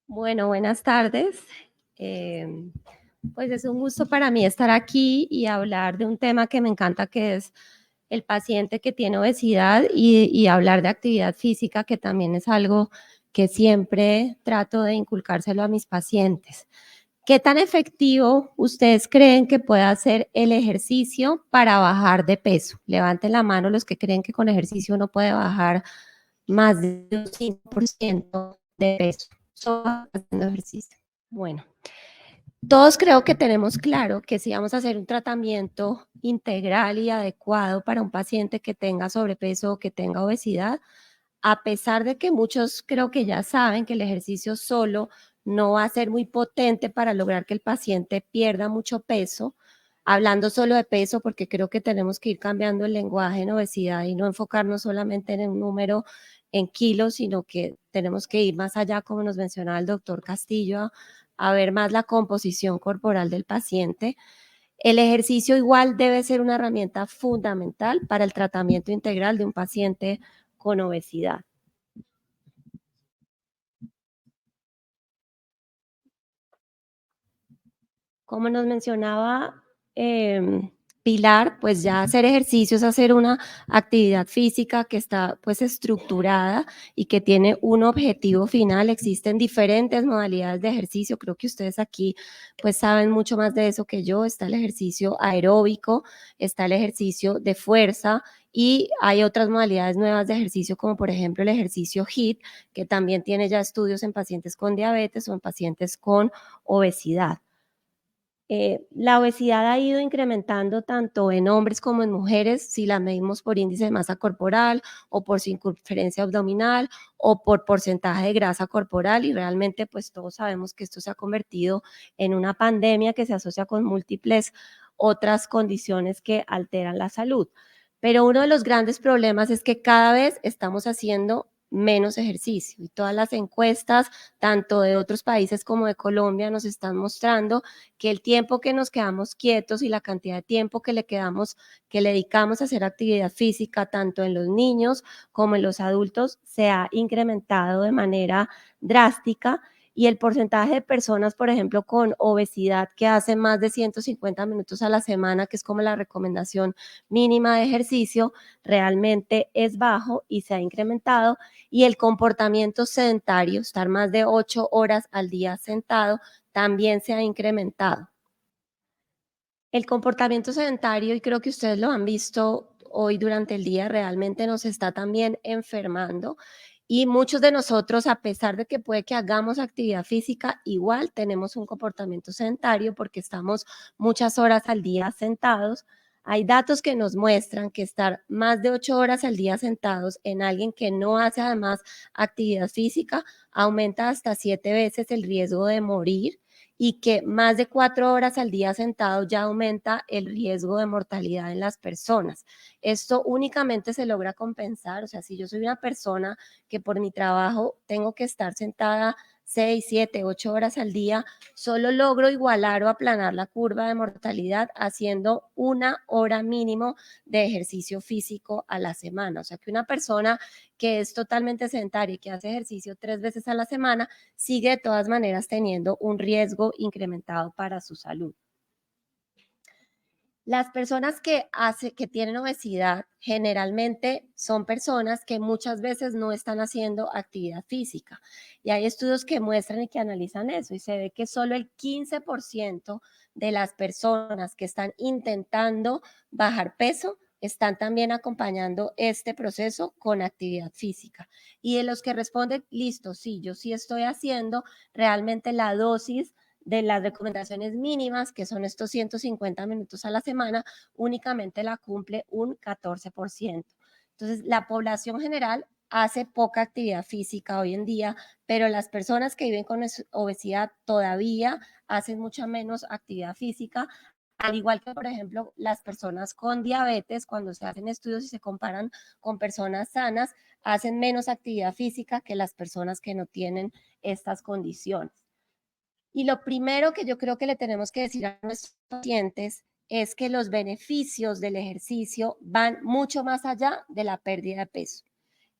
Bueno, buenas tardes. Pues es un gusto para mí estar aquí y hablar de un tema que me encanta, que es el paciente que tiene obesidad y hablar de actividad física, que también es algo que siempre trato de inculcárselo a mis pacientes. ¿Qué tan efectivo ustedes creen que pueda ser el ejercicio para bajar de peso? Levanten la mano los que creen que con ejercicio uno puede bajar más de un 5% de peso solo haciendo ejercicio. Bueno, todos creo que tenemos claro que si vamos a hacer un tratamiento integral y adecuado para un paciente que tenga sobrepeso o que tenga obesidad, a pesar de que muchos creo que ya saben que el ejercicio solo no va a ser muy potente para lograr que el paciente pierda mucho peso, hablando solo de peso, porque creo que tenemos que ir cambiando el lenguaje en obesidad y no enfocarnos solamente en un número en kilos, sino que tenemos que ir más allá, como nos mencionaba el doctor Castillo, a ver más la composición corporal del paciente. El ejercicio igual debe ser una herramienta fundamental para el tratamiento integral de un paciente con obesidad. Como nos mencionaba Pilar, pues ya hacer ejercicio es hacer una actividad física que está pues estructurada y que tiene un objetivo final. Existen diferentes modalidades de ejercicio. Creo que ustedes aquí pues saben mucho más de eso que yo. Está el ejercicio aeróbico, está el ejercicio de fuerza y hay otras modalidades nuevas de ejercicio como por ejemplo el ejercicio HIIT, que también tiene ya estudios en pacientes con diabetes o en pacientes con obesidad. La obesidad ha ido incrementando tanto en hombres como en mujeres, si la medimos por índice de masa corporal o por circunferencia abdominal o por porcentaje de grasa corporal, y realmente pues todos sabemos que esto se ha convertido en una pandemia que se asocia con múltiples otras condiciones que alteran la salud. Pero uno de los grandes problemas es que cada vez estamos haciendo menos ejercicio y todas las encuestas, tanto de otros países como de Colombia, nos están mostrando que el tiempo que nos quedamos quietos y la cantidad de tiempo que le dedicamos a hacer actividad física, tanto en los niños como en los adultos, se ha incrementado de manera drástica. Y el porcentaje de personas, por ejemplo, con obesidad que hacen más de 150 minutos a la semana, que es como la recomendación mínima de ejercicio, realmente es bajo y se ha incrementado. Y el comportamiento sedentario, estar más de 8 horas al día sentado, también se ha incrementado. El comportamiento sedentario, y creo que ustedes lo han visto hoy durante el día, realmente nos está también enfermando. Y muchos de nosotros, a pesar de que puede que hagamos actividad física, igual tenemos un comportamiento sedentario porque estamos muchas horas al día sentados. Hay datos que nos muestran que estar más de 8 horas al día sentados en alguien que no hace además actividad física aumenta hasta 7 veces el riesgo de morir, y que más de 4 horas al día sentado ya aumenta el riesgo de mortalidad en las personas. Esto únicamente se logra compensar, o sea, si yo soy una persona que por mi trabajo tengo que estar sentada 6, 7, 8 horas al día, solo logro igualar o aplanar la curva de mortalidad haciendo 1 hora mínimo de ejercicio físico a la semana. O sea, que una persona que es totalmente sedentaria y que hace ejercicio 3 veces a la semana, sigue de todas maneras teniendo un riesgo incrementado para su salud. Las personas que tienen obesidad generalmente son personas que muchas veces no están haciendo actividad física. Y hay estudios que muestran y que analizan eso, y se ve que solo el 15% de las personas que están intentando bajar peso están también acompañando este proceso con actividad física. Y de los que responden, listo, sí, yo sí estoy haciendo, realmente la dosis de las recomendaciones mínimas, que son estos 150 minutos a la semana, únicamente la cumple un 14%. Entonces, la población general hace poca actividad física hoy en día, pero las personas que viven con obesidad todavía hacen mucha menos actividad física, al igual que, por ejemplo, las personas con diabetes, cuando se hacen estudios y se comparan con personas sanas, hacen menos actividad física que las personas que no tienen estas condiciones. Y lo primero que yo creo que le tenemos que decir a nuestros pacientes es que los beneficios del ejercicio van mucho más allá de la pérdida de peso.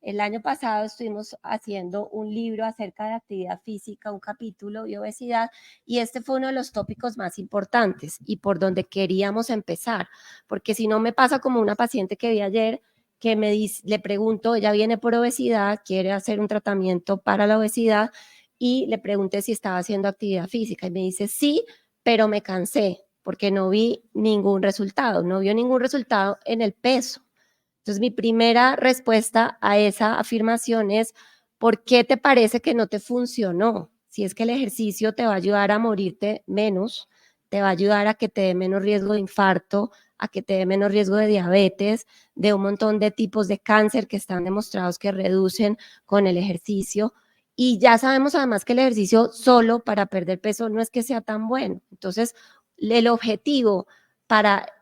El año pasado estuvimos haciendo un libro acerca de actividad física, un capítulo y obesidad, y este fue uno de los tópicos más importantes y por donde queríamos empezar, porque si no me pasa como una paciente que vi ayer que me dice, le pregunto, ella viene por obesidad, quiere hacer un tratamiento para la obesidad y le pregunté si estaba haciendo actividad física y me dice sí, pero me cansé porque no vi ningún resultado, no vio ningún resultado en el peso. Entonces, mi primera respuesta a esa afirmación es, ¿por qué te parece que no te funcionó? Si es que el ejercicio te va a ayudar a morirte menos, te va a ayudar a que te dé menos riesgo de infarto, a que te dé menos riesgo de diabetes, de un montón de tipos de cáncer que están demostrados que reducen con el ejercicio. Y ya sabemos además que el ejercicio solo para perder peso no es que sea tan bueno. Entonces, el objetivo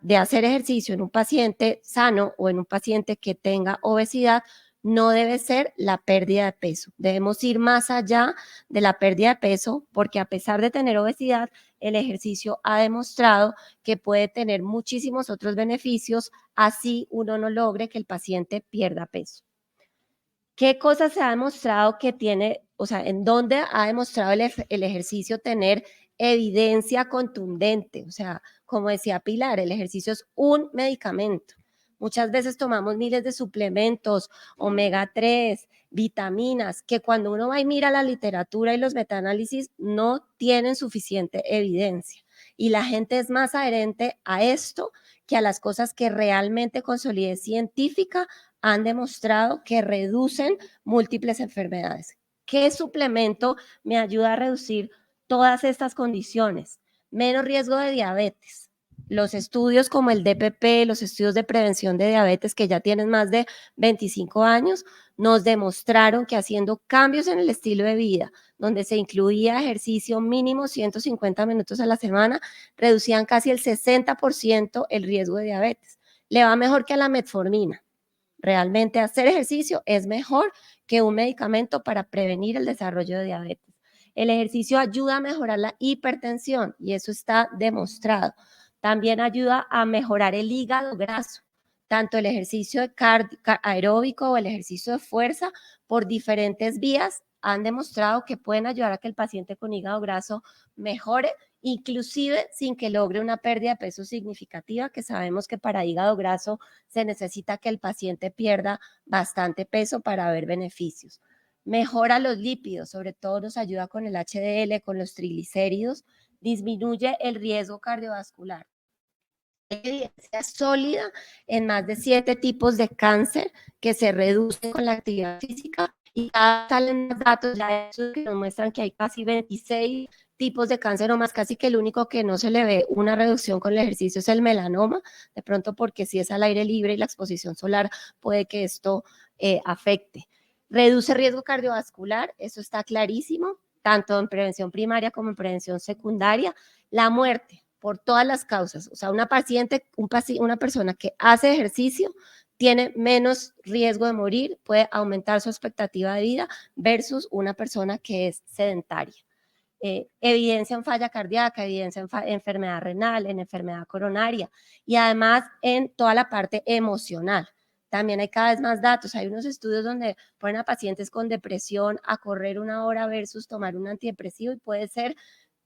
de hacer ejercicio en un paciente sano o en un paciente que tenga obesidad no debe ser la pérdida de peso. Debemos ir más allá de la pérdida de peso porque a pesar de tener obesidad, el ejercicio ha demostrado que puede tener muchísimos otros beneficios, así uno no logre que el paciente pierda peso. ¿Qué cosas se ha demostrado que tiene, o sea, en dónde ha demostrado el ejercicio tener evidencia contundente? O sea, como decía Pilar, el ejercicio es un medicamento. Muchas veces tomamos miles de suplementos, omega 3, vitaminas, que cuando uno va y mira la literatura y los metaanálisis no tienen suficiente evidencia. Y la gente es más adherente a esto que a las cosas que realmente con solidez científica han demostrado que reducen múltiples enfermedades. ¿Qué suplemento me ayuda a reducir todas estas condiciones? Menos riesgo de diabetes. Los estudios como el DPP, los estudios de prevención de diabetes que ya tienen más de 25 años, nos demostraron que haciendo cambios en el estilo de vida, donde se incluía ejercicio mínimo 150 minutos a la semana, reducían casi el 60% el riesgo de diabetes. Le va mejor que a la metformina. Realmente hacer ejercicio es mejor que un medicamento para prevenir el desarrollo de diabetes. El ejercicio ayuda a mejorar la hipertensión y eso está demostrado. También ayuda a mejorar el hígado graso. Tanto el ejercicio aeróbico o el ejercicio de fuerza por diferentes vías han demostrado que pueden ayudar a que el paciente con hígado graso mejore, inclusive sin que logre una pérdida de peso significativa, que sabemos que para hígado graso se necesita que el paciente pierda bastante peso para ver beneficios. Mejora los lípidos, sobre todo nos ayuda con el HDL, con los triglicéridos, disminuye el riesgo cardiovascular. Hay evidencia sólida en más de 7 tipos de cáncer que se reducen con la actividad física y cada salen más datos ya que nos muestran que hay casi 26 tipos de cáncer o más, casi que el único que no se le ve una reducción con el ejercicio es el melanoma, de pronto porque si es al aire libre y la exposición solar puede que esto afecte. Reduce riesgo cardiovascular, eso está clarísimo, tanto en prevención primaria como en prevención secundaria. La muerte, por todas las causas, o sea, una persona que hace ejercicio tiene menos riesgo de morir, puede aumentar su expectativa de vida versus una persona que es sedentaria. Evidencia en falla cardíaca, evidencia en enfermedad renal, en enfermedad coronaria y además en toda la parte emocional. También hay cada vez más datos. Hay unos estudios donde ponen a pacientes con depresión a correr 1 hora versus tomar un antidepresivo y puede ser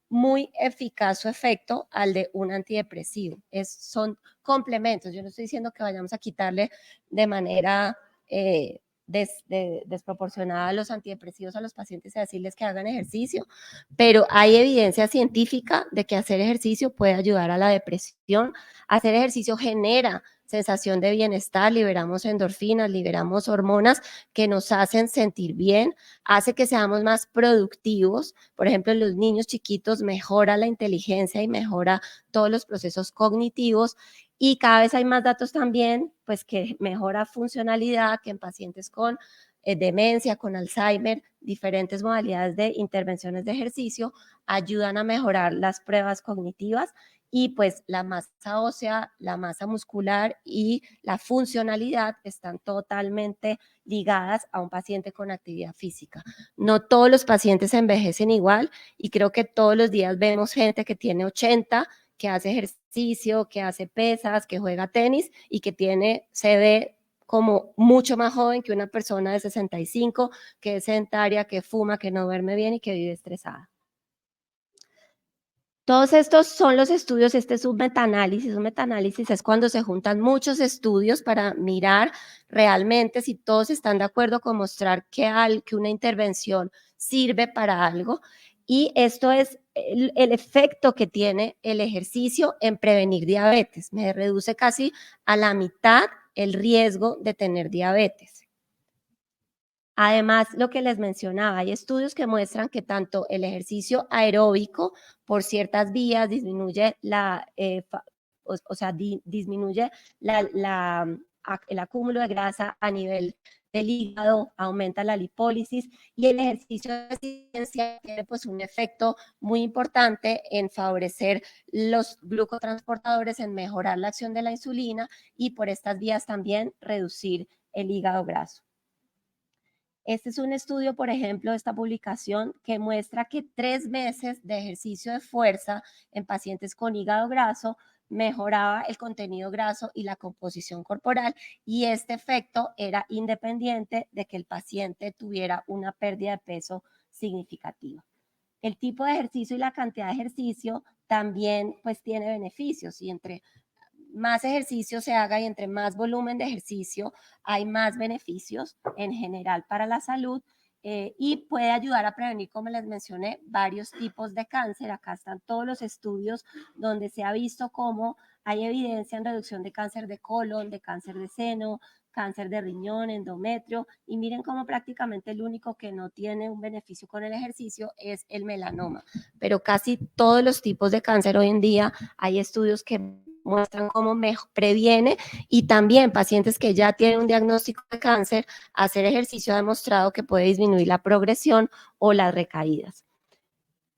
muy eficaz su efecto al de un antidepresivo. Son complementos. Yo no estoy diciendo que vayamos a quitarle de manera desproporcionada a los antidepresivos a los pacientes y decirles que hagan ejercicio, pero hay evidencia científica de que hacer ejercicio puede ayudar a la depresión. Hacer ejercicio genera sensación de bienestar, liberamos endorfinas, liberamos hormonas que nos hacen sentir bien, hace que seamos más productivos. Por ejemplo, en los niños chiquitos mejora la inteligencia y mejora todos los procesos cognitivos y cada vez hay más datos también, pues que mejora funcionalidad, que en pacientes con demencia, con Alzheimer, diferentes modalidades de intervenciones de ejercicio ayudan a mejorar las pruebas cognitivas y pues la masa ósea, la masa muscular y la funcionalidad están totalmente ligadas a un paciente con actividad física. No todos los pacientes envejecen igual y creo que todos los días vemos gente que tiene 80, que hace ejercicio, que hace pesas, que juega tenis y que se ve como mucho más joven que una persona de 65, que es sedentaria, que fuma, que no duerme bien y que vive estresada. Todos estos son los estudios, este es un metaanálisis. Un metaanálisis es cuando se juntan muchos estudios para mirar realmente si todos están de acuerdo con mostrar que una intervención sirve para algo. Y esto es el efecto que tiene el ejercicio en prevenir diabetes. Me reduce casi a la mitad el riesgo de tener diabetes. Además, lo que les mencionaba, hay estudios que muestran que tanto el ejercicio aeróbico por ciertas vías disminuye disminuye el acúmulo de grasa a nivel del hígado, aumenta la lipólisis, y el ejercicio de resistencia tiene pues un efecto muy importante en favorecer los glucotransportadores, en mejorar la acción de la insulina y por estas vías también reducir el hígado graso. Este es un estudio, por ejemplo, esta publicación que muestra que 3 meses de ejercicio de fuerza en pacientes con hígado graso mejoraba el contenido graso y la composición corporal, y este efecto era independiente de que el paciente tuviera una pérdida de peso significativa. El tipo de ejercicio y la cantidad de ejercicio también pues tiene beneficios, y entre más ejercicio se haga y entre más volumen de ejercicio hay más beneficios en general para la salud, y puede ayudar a prevenir, como les mencioné, varios tipos de cáncer. Acá están todos los estudios donde se ha visto cómo hay evidencia en reducción de cáncer de colon, de cáncer de seno, cáncer de riñón, endometrio, y miren cómo prácticamente el único que no tiene un beneficio con el ejercicio es el melanoma, pero casi todos los tipos de cáncer hoy en día hay estudios que muestran cómo previene, y también pacientes que ya tienen un diagnóstico de cáncer, hacer ejercicio ha demostrado que puede disminuir la progresión o las recaídas.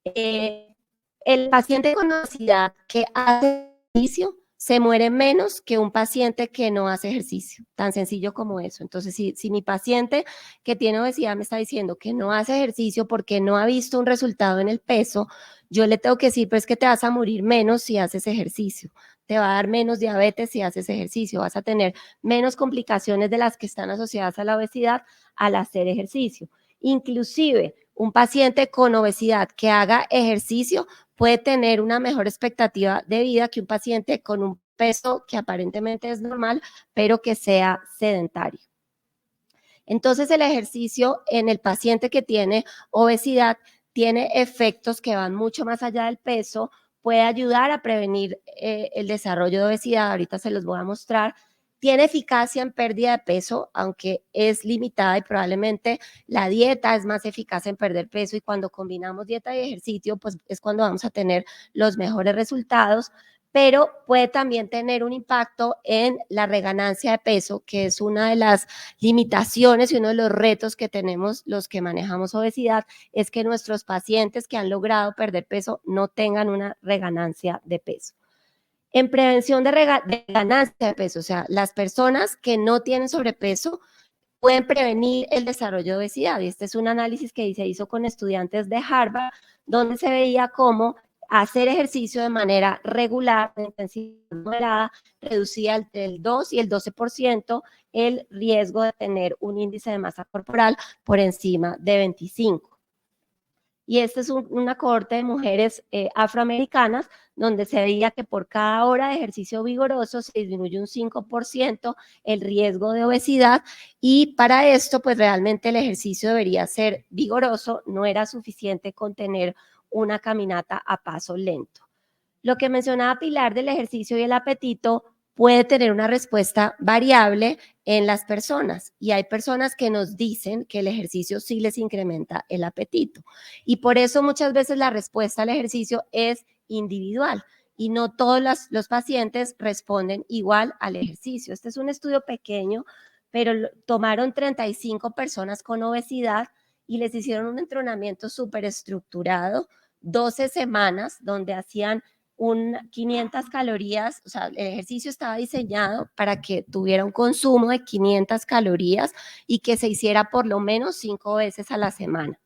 El paciente con obesidad que hace ejercicio se muere menos que un paciente que no hace ejercicio, tan sencillo como eso. Entonces, si mi paciente que tiene obesidad me está diciendo que no hace ejercicio porque no ha visto un resultado en el peso, yo le tengo que decir, pues que te vas a morir menos si haces ejercicio, te va a dar menos diabetes si haces ejercicio, vas a tener menos complicaciones de las que están asociadas a la obesidad al hacer ejercicio. Inclusive, un paciente con obesidad que haga ejercicio puede tener una mejor expectativa de vida que un paciente con un peso que aparentemente es normal, pero que sea sedentario. Entonces, el ejercicio en el paciente que tiene obesidad tiene efectos que van mucho más allá del peso, puede ayudar a prevenir el desarrollo de obesidad, ahorita se los voy a mostrar. Tiene eficacia en pérdida de peso, aunque es limitada, y probablemente la dieta es más eficaz en perder peso, y cuando combinamos dieta y ejercicio, pues es cuando vamos a tener los mejores resultados. Pero puede también tener un impacto en la reganancia de peso, que es una de las limitaciones y uno de los retos que tenemos los que manejamos obesidad, es que nuestros pacientes que han logrado perder peso no tengan una reganancia de peso. En prevención de ganancia de peso, o sea, las personas que no tienen sobrepeso pueden prevenir el desarrollo de obesidad. Y este es un análisis que se hizo con estudiantes de Harvard, donde se veía cómo hacer ejercicio de manera regular, de intensidad moderada, reducía entre el 2 y el 12% el riesgo de tener un índice de masa corporal por encima de 25. Y esta es una cohorte de mujeres afroamericanas, donde se veía que por cada hora de ejercicio vigoroso se disminuye un 5% el riesgo de obesidad, y para esto pues realmente el ejercicio debería ser vigoroso, no era suficiente con tener una caminata a paso lento. Lo que mencionaba Pilar del ejercicio y el apetito puede tener una respuesta variable en las personas, y hay personas que nos dicen que el ejercicio sí les incrementa el apetito, y por eso muchas veces la respuesta al ejercicio es individual y no todos los pacientes responden igual al ejercicio. Este es un estudio pequeño, pero tomaron 35 personas con obesidad y les hicieron un entrenamiento súper estructurado, 12 semanas, donde hacían 500 calorías, o sea, el ejercicio estaba diseñado para que tuviera un consumo de 500 calorías y que se hiciera por lo menos 5 veces a la semana.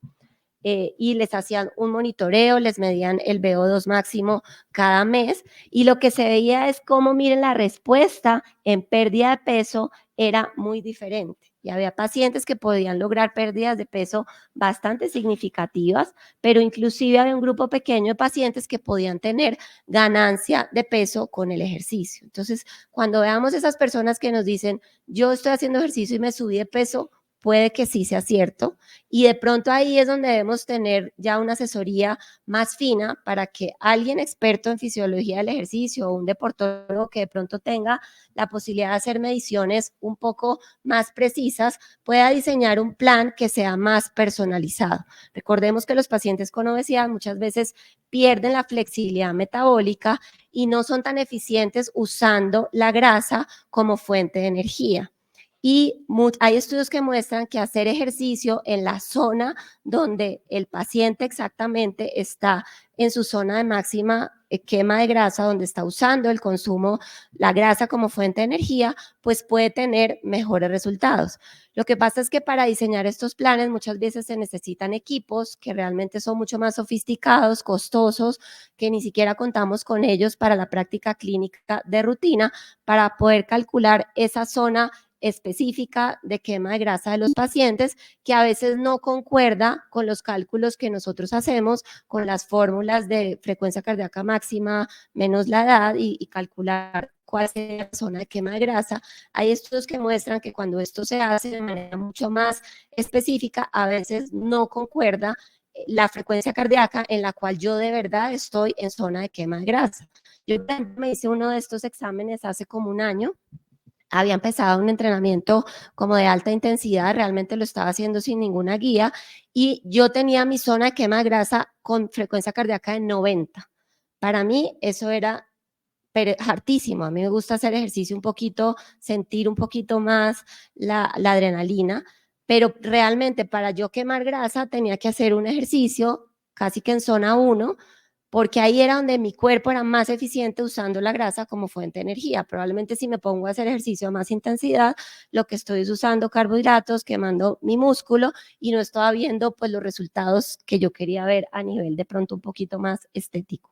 y les hacían un monitoreo, les medían el VO2 máximo cada mes y lo que se veía es cómo, miren, la respuesta en pérdida de peso era muy diferente. Y había pacientes que podían lograr pérdidas de peso bastante significativas, pero inclusive había un grupo pequeño de pacientes que podían tener ganancia de peso con el ejercicio. Entonces, cuando veamos esas personas que nos dicen, yo estoy haciendo ejercicio y me subí de peso, puede que sí sea cierto. Y de pronto ahí es donde debemos tener ya una asesoría más fina para que alguien experto en fisiología del ejercicio o un deportólogo que de pronto tenga la posibilidad de hacer mediciones un poco más precisas pueda diseñar un plan que sea más personalizado. Recordemos que los pacientes con obesidad muchas veces pierden la flexibilidad metabólica y no son tan eficientes usando la grasa como fuente de energía. Y hay estudios que muestran que hacer ejercicio en la zona donde el paciente exactamente está en su zona de máxima quema de grasa, donde está usando el consumo, la grasa como fuente de energía, pues puede tener mejores resultados. Lo que pasa es que para diseñar estos planes muchas veces se necesitan equipos que realmente son mucho más sofisticados, costosos, que ni siquiera contamos con ellos para la práctica clínica de rutina, para poder calcular esa zona específica de quema de grasa de los pacientes que a veces no concuerda con los cálculos que nosotros hacemos con las fórmulas de frecuencia cardíaca máxima menos la edad y calcular cuál es la zona de quema de grasa. Hay estudios que muestran que cuando esto se hace de manera mucho más específica, a veces no concuerda la frecuencia cardíaca en la cual yo de verdad estoy en zona de quema de grasa. Yo me hice uno de estos exámenes hace como un año. Había empezado un entrenamiento como de alta intensidad, realmente lo estaba haciendo sin ninguna guía y yo tenía mi zona de quema de grasa con frecuencia cardíaca de 90. Para mí eso era hartísimo. A mí me gusta hacer ejercicio un poquito, sentir un poquito más la adrenalina, pero realmente para yo quemar grasa tenía que hacer un ejercicio casi que en zona 1 porque ahí era donde mi cuerpo era más eficiente usando la grasa como fuente de energía. Probablemente si me pongo a hacer ejercicio a más intensidad, lo que estoy es usando carbohidratos, quemando mi músculo y no estaba viendo pues los resultados que yo quería ver a nivel de pronto un poquito más estético.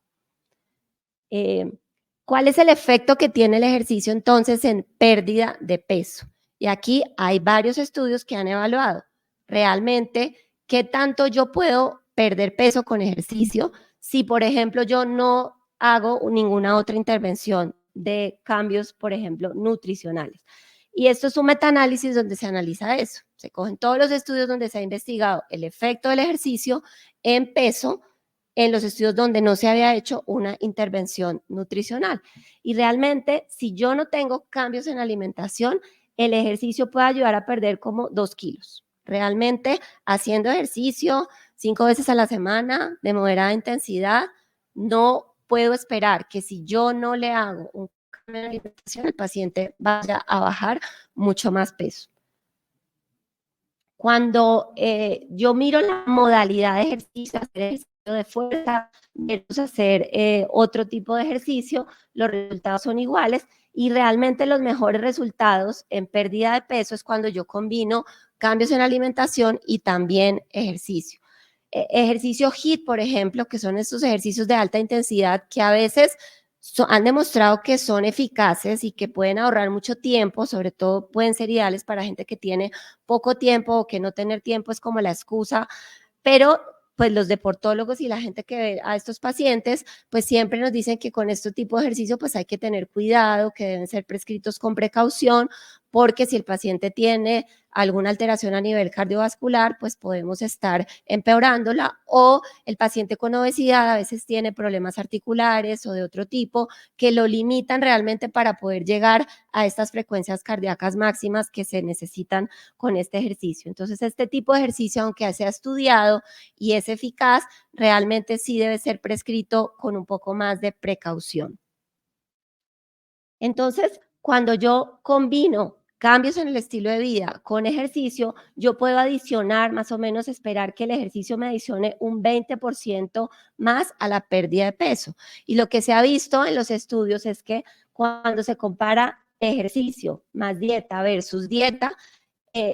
¿Cuál es el efecto que tiene el ejercicio entonces en pérdida de peso? Y aquí hay varios estudios que han evaluado realmente qué tanto yo puedo perder peso con ejercicio si, por ejemplo, yo no hago ninguna otra intervención de cambios, por ejemplo, nutricionales. Y esto es un metaanálisis donde se analiza eso. Se cogen todos los estudios donde se ha investigado el efecto del ejercicio en peso en los estudios donde no se había hecho una intervención nutricional. Y realmente, si yo no tengo cambios en alimentación, el ejercicio puede ayudar a perder como 2 kilos. Realmente, haciendo ejercicio 5 veces a la semana de moderada intensidad, no puedo esperar que si yo no le hago un cambio en alimentación, el paciente vaya a bajar mucho más peso. Cuando yo miro la modalidad de ejercicio, hacer ejercicio de fuerza versus hacer otro tipo de ejercicio, los resultados son iguales y realmente los mejores resultados en pérdida de peso es cuando yo combino cambios en alimentación y también ejercicio. Ejercicio HIIT, por ejemplo, que son estos ejercicios de alta intensidad que a veces han demostrado que son eficaces y que pueden ahorrar mucho tiempo, sobre todo pueden ser ideales para gente que tiene poco tiempo o que no tener tiempo es como la excusa, pero pues los deportólogos y la gente que ve a estos pacientes, pues siempre nos dicen que con este tipo de ejercicio pues hay que tener cuidado, que deben ser prescritos con precaución, porque si el paciente tiene alguna alteración a nivel cardiovascular, pues podemos estar empeorándola o el paciente con obesidad a veces tiene problemas articulares o de otro tipo que lo limitan realmente para poder llegar a estas frecuencias cardíacas máximas que se necesitan con este ejercicio. Entonces, este tipo de ejercicio, aunque se ha estudiado y es eficaz, realmente sí debe ser prescrito con un poco más de precaución. Entonces, cuando yo combino cambios en el estilo de vida con ejercicio, yo puedo adicionar, más o menos esperar que el ejercicio me adicione un 20% más a la pérdida de peso. Y lo que se ha visto en los estudios es que cuando se compara ejercicio más dieta versus dieta,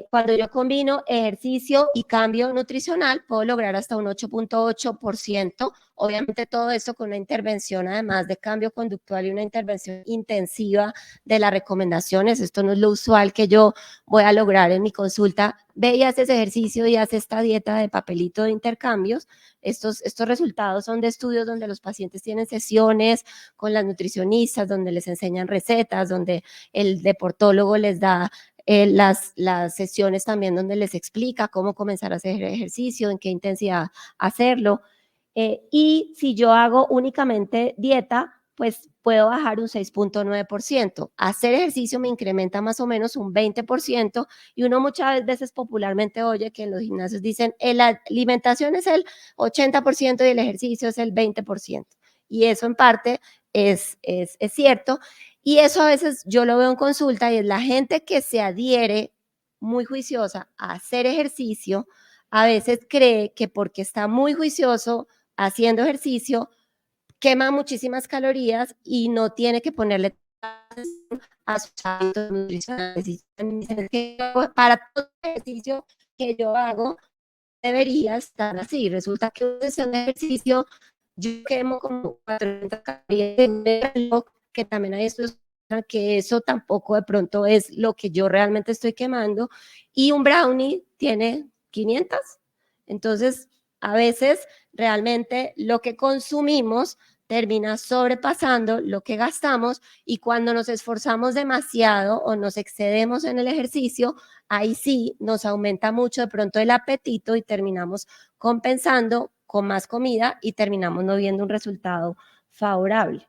Cuando yo combino ejercicio y cambio nutricional, puedo lograr hasta un 8.8%. Obviamente todo esto con una intervención, además de cambio conductual y una intervención intensiva de las recomendaciones. Esto no es lo usual que yo voy a lograr en mi consulta. Ve y haces ejercicio y haces esta dieta de papelito de intercambios. Estos resultados son de estudios donde los pacientes tienen sesiones con las nutricionistas, donde les enseñan recetas, donde el deportólogo les da las sesiones también donde les explica cómo comenzar a hacer ejercicio, en qué intensidad hacerlo. Y si yo hago únicamente dieta, pues puedo bajar un 6.9%. Hacer ejercicio me incrementa más o menos un 20% y uno muchas veces popularmente oye que en los gimnasios dicen la alimentación es el 80% y el ejercicio es el 20%. Y eso en parte es cierto. Y eso a veces yo lo veo en consulta y es la gente que se adhiere muy juiciosa a hacer ejercicio, a veces cree que porque está muy juicioso haciendo ejercicio, quema muchísimas calorías y no tiene que ponerle a sus hábitos nutricionales. Y dicen que para todo ejercicio que yo hago debería estar así. Resulta que una sesión de ejercicio yo quemo como 400 calorías de reloj, que también hay estudios que eso tampoco de pronto es lo que yo realmente estoy quemando, y un brownie tiene 500. Entonces, a veces realmente lo que consumimos termina sobrepasando lo que gastamos y cuando nos esforzamos demasiado o nos excedemos en el ejercicio, ahí sí nos aumenta mucho de pronto el apetito y terminamos compensando con más comida y terminamos no viendo un resultado favorable.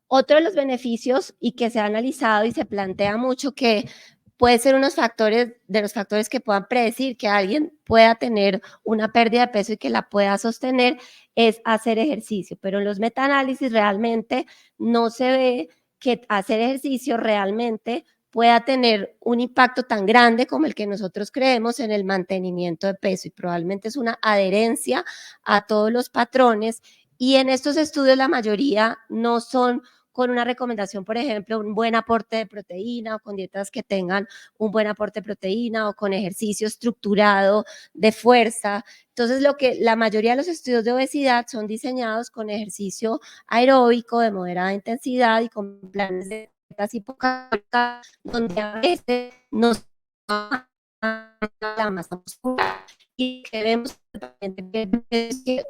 Otro de los beneficios y que se ha analizado y se plantea mucho que puede ser unos factores de los factores que puedan predecir que alguien pueda tener una pérdida de peso y que la pueda sostener es hacer ejercicio, pero en los metaanálisis realmente no se ve que hacer ejercicio realmente pueda tener un impacto tan grande como el que nosotros creemos en el mantenimiento de peso y probablemente es una adherencia a todos los patrones y en estos estudios la mayoría no son con una recomendación, por ejemplo, un buen aporte de proteína o con dietas que tengan un buen aporte de proteína o con ejercicio estructurado de fuerza. Entonces, lo que la mayoría de los estudios de obesidad son diseñados con ejercicio aeróbico de moderada intensidad y con planes de dietas hipocalóricas, donde a veces nos la masa muscular y que vemos que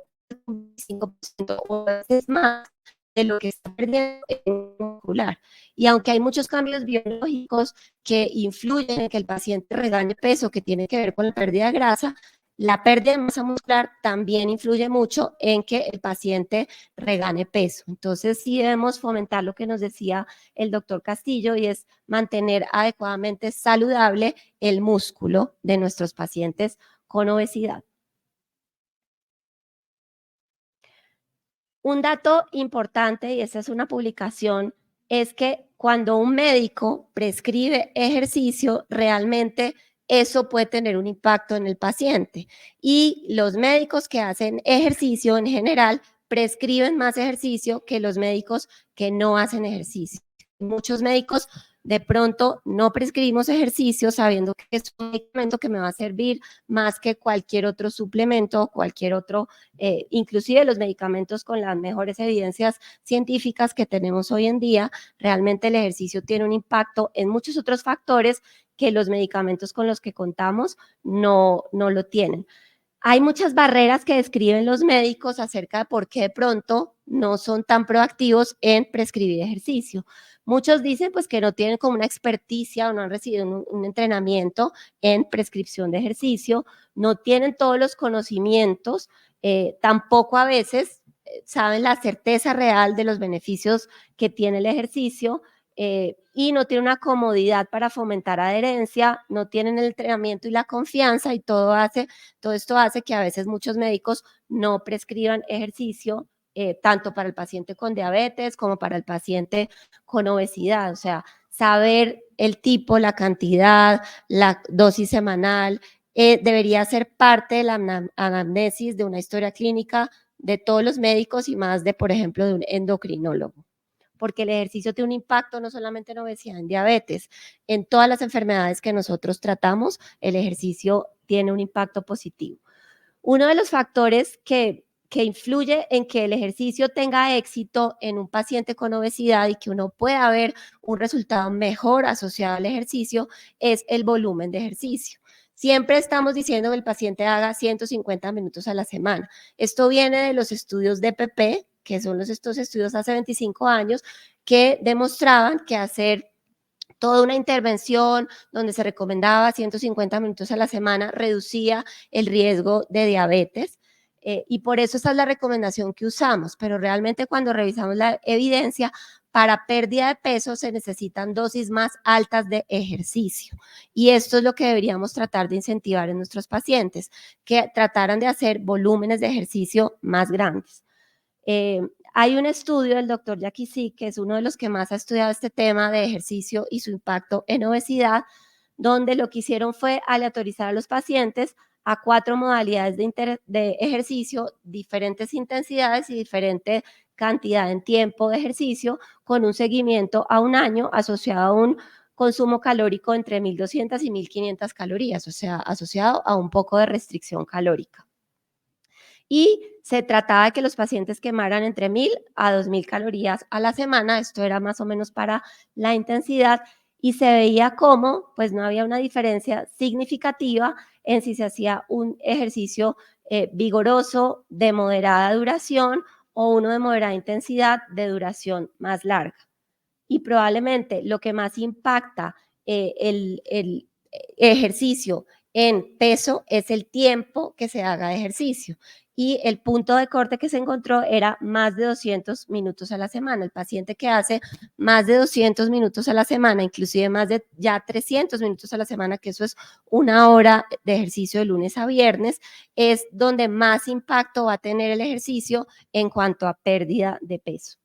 un 5% o a veces más de lo que está perdiendo en muscular. Y aunque hay muchos cambios biológicos que influyen en que el paciente regañe peso, que tiene que ver con la pérdida de grasa, la pérdida de masa muscular también influye mucho en que el paciente regane peso. Entonces, sí debemos fomentar lo que nos decía el doctor Castillo y es mantener adecuadamente saludable el músculo de nuestros pacientes con obesidad. Un dato importante, y esta es una publicación, es que cuando un médico prescribe ejercicio, realmente eso puede tener un impacto en el paciente. Y los médicos que hacen ejercicio en general prescriben más ejercicio que los médicos que no hacen ejercicio. Muchos médicos de pronto no prescribimos ejercicio sabiendo que es un medicamento que me va a servir más que cualquier otro suplemento, cualquier otro inclusive los medicamentos con las mejores evidencias científicas que tenemos hoy en día, realmente el ejercicio tiene un impacto en muchos otros factores que los medicamentos con los que contamos no lo tienen. Hay muchas barreras que describen los médicos acerca de por qué de pronto no son tan proactivos en prescribir ejercicio. Muchos dicen pues que no tienen como una experticia o no han recibido un entrenamiento en prescripción de ejercicio, no tienen todos los conocimientos, tampoco a veces saben la certeza real de los beneficios que tiene el ejercicio y no tienen una comodidad para fomentar adherencia, no tienen el entrenamiento y la confianza y todo esto hace que a veces muchos médicos no prescriban ejercicio tanto para el paciente con diabetes como para el paciente con obesidad. O sea, saber el tipo, la cantidad, la dosis semanal, debería ser parte de la anamnesis de una historia clínica de todos los médicos y más de, por ejemplo, de un endocrinólogo. porque el ejercicio tiene un impacto no solamente en obesidad, en diabetes, en todas las enfermedades que nosotros tratamos, el ejercicio tiene un impacto positivo. Uno de los factores que influye en que el ejercicio tenga éxito en un paciente con obesidad y que uno pueda ver un resultado mejor asociado al ejercicio es el volumen de ejercicio. Siempre estamos diciendo que el paciente haga 150 minutos a la semana. Esto viene de los estudios de PP, que son estos estudios hace 25 años, que demostraban que hacer toda una intervención donde se recomendaba 150 minutos a la semana reducía el riesgo de diabetes. Y por eso esa es la recomendación que usamos, pero realmente cuando revisamos la evidencia, para pérdida de peso se necesitan dosis más altas de ejercicio. Y esto es lo que deberíamos tratar de incentivar en nuestros pacientes, que trataran de hacer volúmenes de ejercicio más grandes. Hay un estudio del doctor Jackie Sick, que es uno de los que más ha estudiado este tema de ejercicio y su impacto en obesidad, donde lo que hicieron fue aleatorizar a los pacientes a 4 modalidades de ejercicio, diferentes intensidades y diferente cantidad en tiempo de ejercicio, con un seguimiento a un año asociado a un consumo calórico entre 1.200 y 1.500 calorías, o sea, asociado a un poco de restricción calórica. Y se trataba de que los pacientes quemaran entre 1.000 a 2.000 calorías a la semana. Esto era más o menos para la intensidad y se veía cómo pues no había una diferencia significativa en si se hacía un ejercicio vigoroso de moderada duración o uno de moderada intensidad de duración más larga. Y probablemente lo que más impacta el ejercicio en peso es el tiempo que se haga de ejercicio. Y el punto de corte que se encontró era más de 200 minutos a la semana. El paciente que hace más de 200 minutos a la semana, inclusive más de ya 300 minutos a la semana, que eso es 1 hora de ejercicio de lunes a viernes, es donde más impacto va a tener el ejercicio en cuanto a pérdida de peso.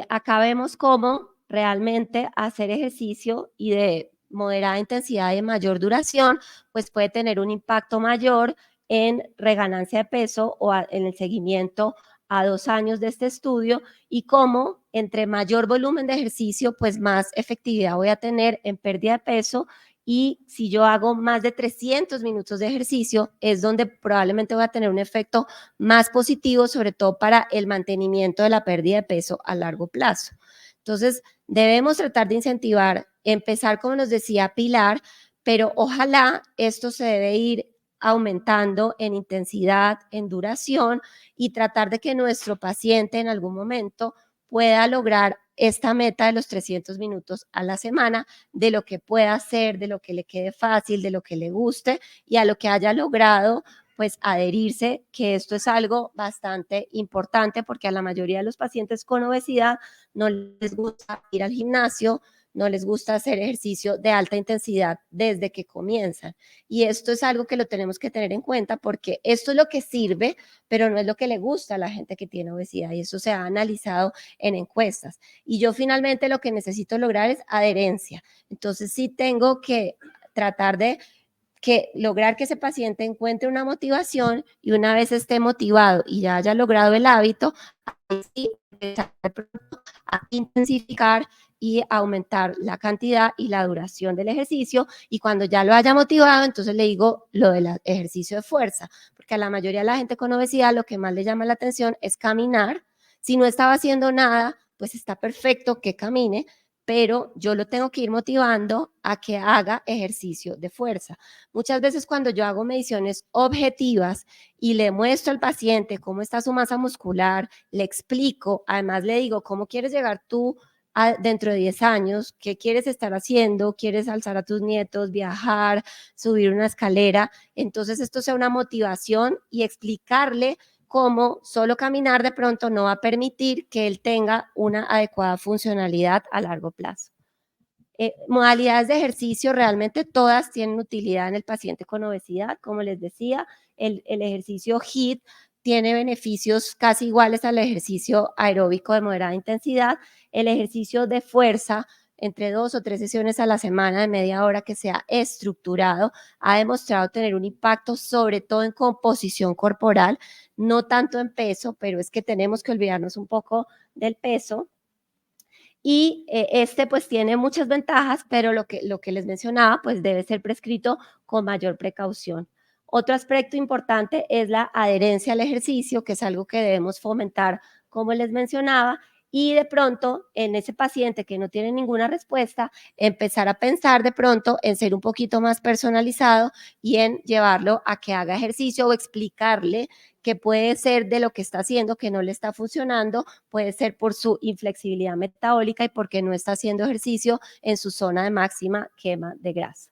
Acá vemos cómo realmente hacer ejercicio y de moderada intensidad y de mayor duración, pues puede tener un impacto mayor en reganancia de peso o en el seguimiento a 2 años de este estudio y cómo entre mayor volumen de ejercicio, pues más efectividad voy a tener en pérdida de peso y si yo hago más de 300 minutos de ejercicio es donde probablemente voy a tener un efecto más positivo, sobre todo para el mantenimiento de la pérdida de peso a largo plazo. Entonces, debemos tratar de incentivar, empezar, como nos decía Pilar, pero ojalá esto se debe ir aumentando en intensidad, en duración y tratar de que nuestro paciente en algún momento pueda lograr esta meta de los 300 minutos a la semana, de lo que pueda hacer, de lo que le quede fácil, de lo que le guste y a lo que haya logrado pues adherirse, que esto es algo bastante importante porque a la mayoría de los pacientes con obesidad no les gusta ir al gimnasio, no les gusta hacer ejercicio de alta intensidad desde que comienzan. Y esto es algo que lo tenemos que tener en cuenta porque esto es lo que sirve, pero no es lo que le gusta a la gente que tiene obesidad y eso se ha analizado en encuestas. Y yo finalmente lo que necesito lograr es adherencia. Entonces sí tengo que tratar de lograr que ese paciente encuentre una motivación y una vez esté motivado y ya haya logrado el hábito, ahí sí empezar a intensificar y aumentar la cantidad y la duración del ejercicio y cuando ya lo haya motivado, entonces le digo lo del ejercicio de fuerza, porque a la mayoría de la gente con obesidad lo que más le llama la atención es caminar. Si no estaba haciendo nada, pues está perfecto que camine, pero yo lo tengo que ir motivando a que haga ejercicio de fuerza. Muchas veces cuando yo hago mediciones objetivas y le muestro al paciente cómo está su masa muscular, le explico, además le digo, ¿cómo quieres llegar tú dentro de 10 años? ¿Qué quieres estar haciendo? ¿Quieres alzar a tus nietos, viajar, subir una escalera? Entonces esto sea una motivación y explicarle cómo solo caminar de pronto no va a permitir que él tenga una adecuada funcionalidad a largo plazo. Modalidades de ejercicio, realmente todas tienen utilidad en el paciente con obesidad. Como les decía, el ejercicio HIIT tiene beneficios casi iguales al ejercicio aeróbico de moderada intensidad. El ejercicio de fuerza entre 2 o 3 sesiones a la semana de media hora que sea estructurado, ha demostrado tener un impacto sobre todo en composición corporal, no tanto en peso, pero es que tenemos que olvidarnos un poco del peso. Y este pues tiene muchas ventajas, pero lo que les mencionaba pues debe ser prescrito con mayor precaución. Otro aspecto importante es la adherencia al ejercicio, que es algo que debemos fomentar, como les mencionaba, y de pronto en ese paciente que no tiene ninguna respuesta, empezar a pensar de pronto en ser un poquito más personalizado y en llevarlo a que haga ejercicio o explicarle que puede ser de lo que está haciendo que no le está funcionando, puede ser por su inflexibilidad metabólica y porque no está haciendo ejercicio en su zona de máxima quema de grasa.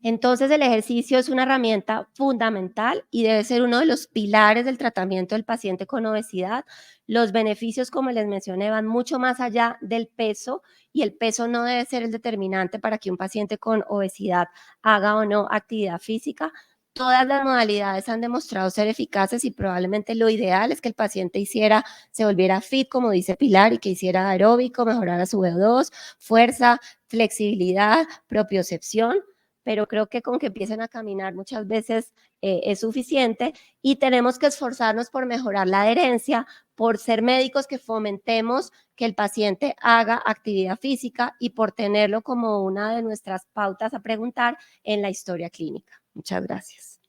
Entonces, el ejercicio es una herramienta fundamental y debe ser uno de los pilares del tratamiento del paciente con obesidad. Los beneficios, como les mencioné, van mucho más allá del peso y el peso no debe ser el determinante para que un paciente con obesidad haga o no actividad física. Todas las modalidades han demostrado ser eficaces y probablemente lo ideal es que el paciente se volviera fit, como dice Pilar, y que hiciera aeróbico, mejorara su VO2, fuerza, flexibilidad, propiocepción, pero creo que con que empiecen a caminar muchas veces es suficiente y tenemos que esforzarnos por mejorar la adherencia, por ser médicos que fomentemos que el paciente haga actividad física y por tenerlo como una de nuestras pautas a preguntar en la historia clínica. Muchas gracias.